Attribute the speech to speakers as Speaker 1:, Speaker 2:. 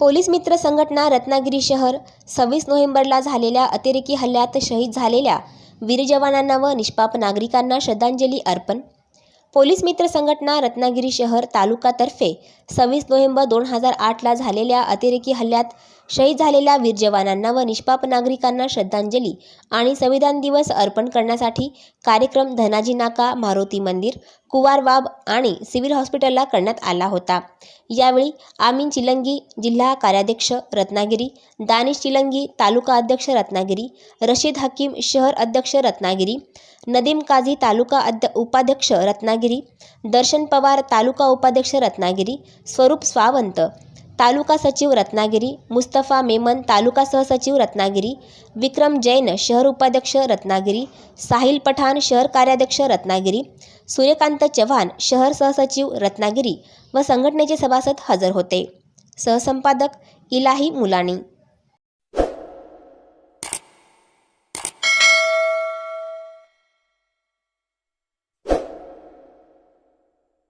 Speaker 1: Police मित्र संघटना रत्नागिरी शहर 26 नोव्हेंबरला झालेल्या अतिरेकी हल्ल्यात शहीद झालेल्या वीर जवानांना व निष्पाप नागरिकांना श्रद्धांजली अर्पण। पोलीस मित्र संघटना रत्नागिरी शहर तालुकातर्फे 26 नोव्हेंबर 2008ला झालेल्या अतिरेकी हल्ल्यात शहीद झालेल्या वीर जवानांना व निष्पाप नागरिकांना श्रद्धांजली आणि संविधान दिवस अर्पण करण्यासाठी कार्यक्रम धनाजी नाका, मारुती मंदिर, कुवारवाब आणि सिव्हिल हॉस्पिटलला करण्यात आला होता। यावेळी आमीन चिलंगी जिल्हा कार्याध्यक्ष रत्नागिरी, दानिश चिलंगी तालुका अध्यक्ष रत्नागिरी, रशीद हकीम शहर अध्यक्ष रत्नागिरी, नदीम काझी तालुका उपाध्यक्ष रत्नागिरी, दर्शन पवार तालुका उपाध्यक्ष रत्नागिरी, स्वरूप सावंत तालुका सचिव रत्नागिरी, मुस्तफा मेमन तालुका सहसचिव रत्नागिरी, विक्रम जैन शहर उपाध्यक्ष रत्नागिरी, साहिल पठाण शहर कार्याध्यक्ष रत्नागिरी, सूर्यकांत चव्हाण शहर सहसचिव रत्नागिरी व संघटनेचे सभासद हजर होते। सहसंपादक इलाही मुलानी।